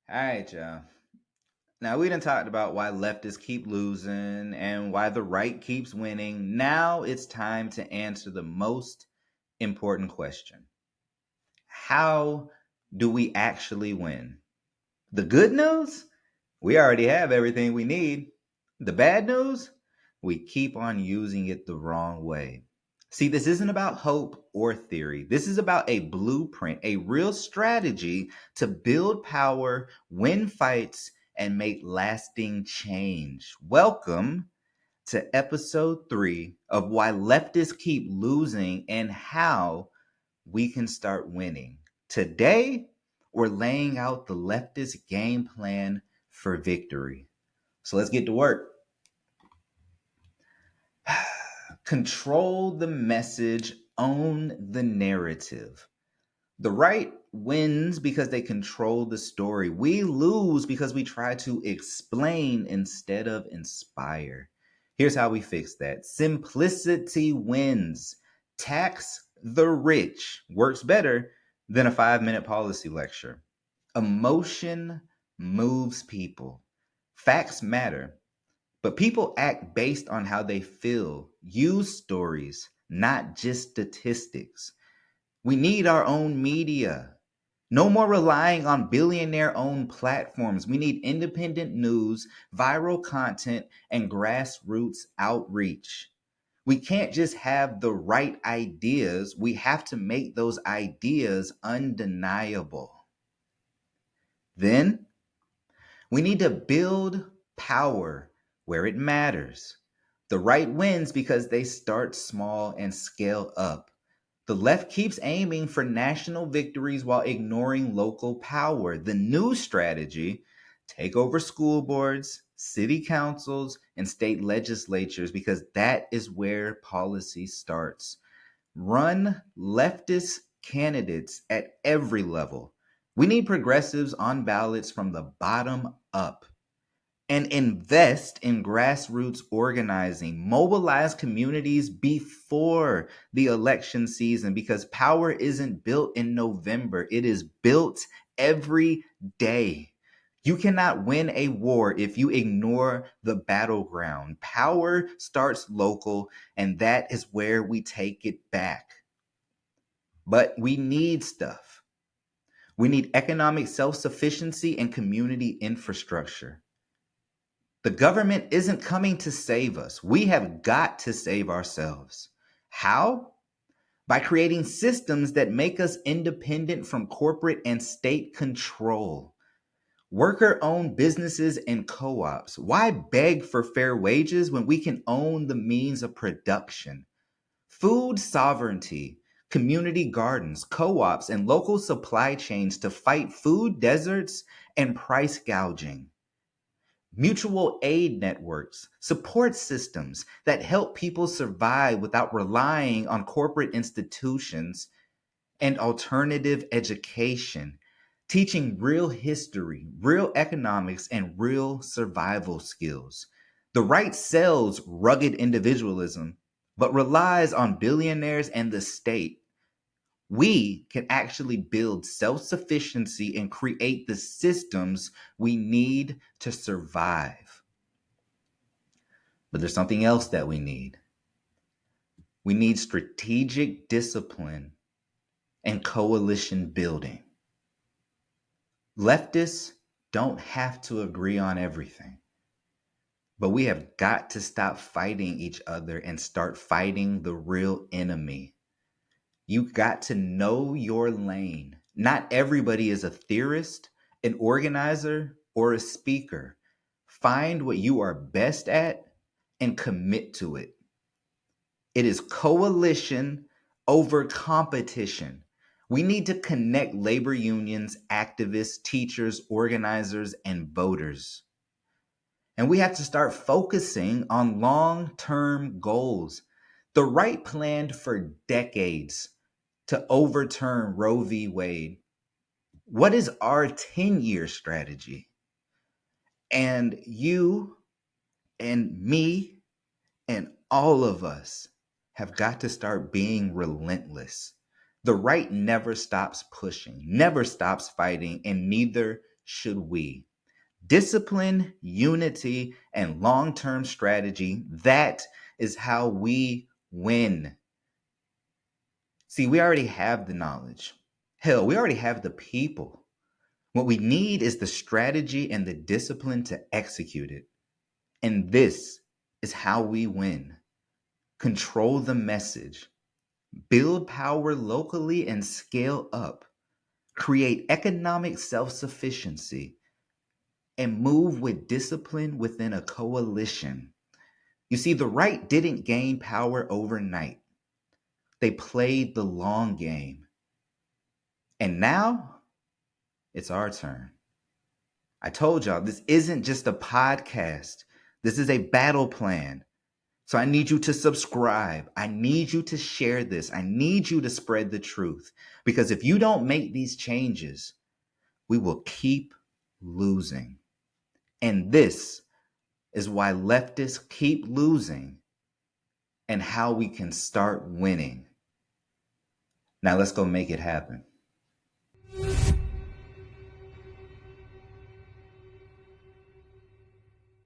All right, y'all. Now, we done talked about why leftists keep losing and why the right keeps winning. Now it's time to answer the most important question. How do we actually win? The good news? We already have everything we need. The bad news? We keep on using it the wrong way. See, this isn't about hope or theory. This is about a blueprint, a real strategy to build power, win fights, and make lasting change. Welcome to episode 3 of Why Leftists Keep Losing and How We Can Start Winning. Today, we're laying out the leftist game plan for victory. So let's get to work. Control the message, own the narrative. The right wins because they control the story. We lose because we try to explain instead of inspire. Here's how we fix that. Simplicity wins. Tax the rich works better than a 5-minute policy lecture. Emotion moves people. Facts matter, but people act based on how they feel. Use stories, not just statistics. We need our own media. No more relying on billionaire owned platforms. We need independent news, viral content, and grassroots outreach. We can't just have the right ideas. We have to make those ideas undeniable. Then we need to build power where it matters. The right wins because they start small and scale up. The left keeps aiming for national victories while ignoring local power. The new strategy: take over school boards, city councils, and state legislatures because that is where policy starts. Run leftist candidates at every level. We need progressives on ballots from the bottom up. And invest in grassroots organizing. Mobilize communities before the election season because power isn't built in November. It is built every day. You cannot win a war if you ignore the battleground. Power starts local, and that is where we take it back. But we need stuff. We need economic self-sufficiency and community infrastructure. The government isn't coming to save us. We have got to save ourselves. How? By creating systems that make us independent from corporate and state control. Worker-owned businesses and co-ops. Why beg for fair wages when we can own the means of production? Food sovereignty, community gardens, co-ops, and local supply chains to fight food deserts and price gouging. Mutual aid networks, support systems that help people survive without relying on corporate institutions, and alternative education, teaching real history, real economics, and real survival skills. The right sells rugged individualism, but relies on billionaires and the state. We can actually build self-sufficiency and create the systems we need to survive. But there's something else that we need. We need strategic discipline and coalition building. Leftists don't have to agree on everything, but we have got to stop fighting each other and start fighting the real enemy. You got to know your lane. Not everybody is a theorist, an organizer, or a speaker. Find what you are best at and commit to it. It is coalition over competition. We need to connect labor unions, activists, teachers, organizers, and voters. And we have to start focusing on long-term goals. The right planned for decades to overturn Roe v. Wade. What is our 10-year strategy? And you and me and all of us have got to start being relentless. The right never stops pushing, never stops fighting, and neither should we. Discipline, unity, and long term strategy, that is how we win. See, we already have the knowledge. Hell, we already have the people. What we need is the strategy and the discipline to execute it. And this is how we win. Control the message, build power locally and scale up, create economic self sufficiency, and move with discipline within a coalition. You see, the right didn't gain power overnight, they played the long game. And now it's our turn. I told y'all, this isn't just a podcast, this is a battle plan. So I need you to subscribe. I need you to share this. I need you to spread the truth. Because if you don't make these changes, we will keep losing. And this is why leftists keep losing and how we can start winning. Now let's go make it happen.